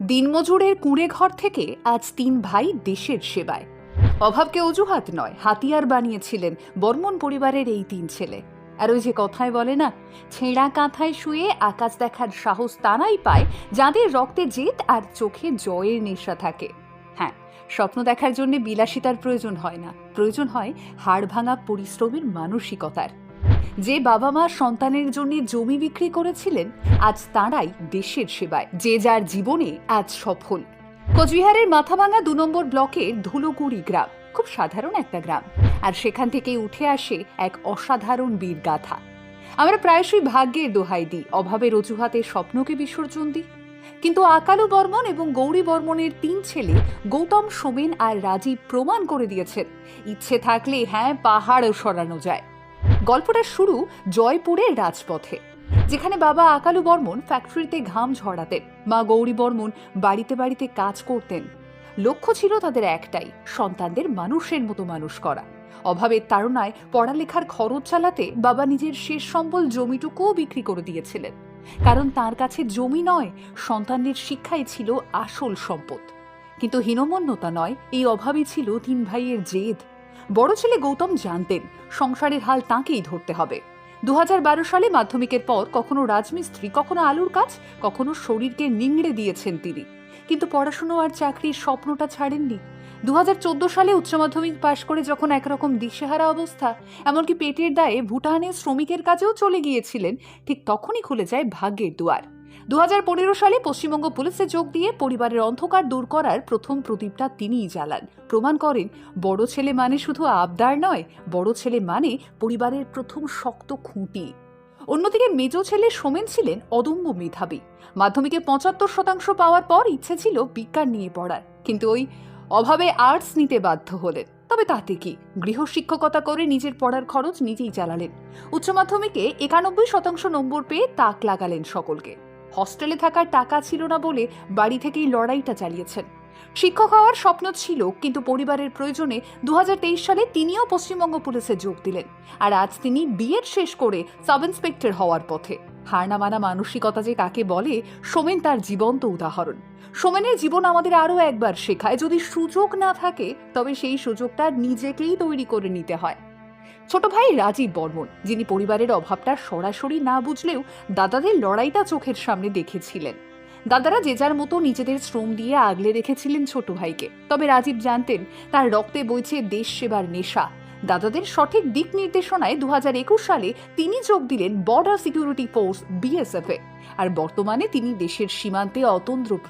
দিনমজুরের কুঁড়ে ঘর থেকে আজ তিন ভাই দেশের সেবায়। অভাবকে অজুহাত নয়, হাতিয়ার বানিয়েছিলেন বর্মন পরিবারের এই তিন ছেলে। আর ওই যে কথায় বলে না, ছেঁড়া কাঁথায় শুয়ে আকাশ দেখার সাহস তারাই পায় যাদের রক্তে জেদ আর চোখে জয়ের নেশা থাকে। হ্যাঁ, স্বপ্ন দেখার জন্য বিলাসিতার প্রয়োজন হয় না, প্রয়োজন হয় হাড় ভাঙা পরিশ্রমের মানসিকতার। যে বাবা মা সন্তানের জন্য জমি বিক্রি করেছিলেন, আজ তাঁরাই দেশের সেবায়, যে যার জীবনে আজ সফল। কোচবিহারের মাথাভাঙা ২ নম্বর ব্লকের ধুলোগুড়ি গ্রাম খুব সাধারণ একটা গ্রাম, আর সেখান থেকেই উঠে আসে এক অসাধারণ বীরগাথা। আমরা প্রায়শই ভাগ্যের দোহাই দিই, অভাবের অজুহাতে স্বপ্নকে বিসর্জন দিই, কিন্তু আকালু বর্মন এবং গৌরী বর্মনের তিন ছেলে গৌতম, সোমেন আর রাজীব প্রমাণ করে দিয়েছেন, ইচ্ছে থাকলে হ্যাঁ, পাহাড়ও সরানো যায়। গল্পটা শুরু জয়পুরের রাজপথে, যেখানে বাবা আকালু বর্মন ফ্যাক্টরিতে ঘাম ঝরাতেন, মা গৌরী বর্মন বাড়িতে বাড়িতে কাজ করতেন। লক্ষ্য ছিল তাদের একটাই, সন্তানদের মানুষের মতো মানুষ করা। অভাবের তাড়নায় পড়ালেখার খরচ চালাতে বাবা নিজের শেষ সম্বল জমিটুকুও বিক্রি করে দিয়েছিলেন, কারণ তার কাছে জমি নয়, সন্তানদের শিক্ষাই ছিল আসল সম্পদ। কিন্তু হীনমন্যতা নয়, এই অভাবই ছিল তিন ভাইয়ের জেদ। বড় ছেলে গৌতম জানতেন সংসারের হাল তাঁকেই ধরতে হবে। ২০১২ সালে মাধ্যমিকের পর কখনো রাজমিস্ত্রি, কখনো আলুর কাজ, কখনো শরীরকে নিংড়ে দিয়েছেন তিনি, কিন্তু পড়াশুনো আর চাকরির স্বপ্নটা ছাড়েননি। ২০১৪ সালে উচ্চ মাধ্যমিক পাশ করে যখন একরকম দিশেহারা অবস্থা, এমনকি পেটের দায়ে ভুটানে শ্রমিকের কাজেও চলে গিয়েছিলেন, ঠিক তখনই খুলে যায় ভাগ্যের দুয়ার। ২০১৫ সালে পশ্চিমবঙ্গ পুলিশে যোগ দিয়ে পরিবারের অন্ধকার দূর করার প্রথম প্রদীপটা তিনিই জ্বালান। প্রমাণ করেন বড় ছেলে মানে শুধু আবদার নয়, বড় ছেলে মানে পরিবারের প্রথম শক্ত খুঁটি। অন্যদিকে মেজ ছেলে সোমেন ছিলেন অদম্য মেধাবী। মাধ্যমিকে ৭৫% পাওয়ার পর ইচ্ছে ছিল বিজ্ঞান নিয়ে পড়ার, কিন্তু ওই অভাবে আর্টস নিতে বাধ্য হলেন। তবে তাতে কি, গৃহশিক্ষকতা করে নিজের পড়ার খরচ নিজেই চালালেন। উচ্চ মাধ্যমিকে ৯১% নম্বর পেয়ে তাক লাগালেন সকলকে। হস্টেলে থাকার টাকা ছিল না বলে বাড়ি থেকেই লড়াইটা চালিয়েছেন। শিক্ষক হওয়ার স্বপ্ন ছিল, কিন্তু পরিবারের প্রয়োজনে ২০২৩ সালে তিনিও পশ্চিমবঙ্গ পুলিশে যোগ দিলেন, আর আজ তিনি বিএড শেষ করে সাব ইন্সপেক্টর হওয়ার পথে। হার না মানা মানসিকতা যে কাকে বলে, সোমেন তার জীবন্ত উদাহরণ। সোমেনের জীবন আমাদের আরও একবার শেখায়, যদি সুযোগ না থাকে তবে সেই সুযোগটা নিজেকেই তৈরি করে নিতে হয়। ছোট ভাই রাজীব বর্মন, যিনি পরিবারের অভাবটা সরাসরি না বুঝলেও দাদাদের লড়াইটা চোখের সামনে দেখেছিলেন। দাদারা যে যার মতো নিজেদের শ্রম দিয়ে আগলে রেখেছিলেন ছোট ভাইকে, তবে রাজীব জানতেন তার রক্তে বইছে দেশ সেবার নেশা। দাদাদের সঠিক দিক নির্দেশনায় ২০২১ সালে তিনি যোগ দিলেন বর্ডার সিকিউরিটি ফোর্স BSF-এ, আর বর্তমানে তিনি দেশের সীমান্তে অতন্দ্র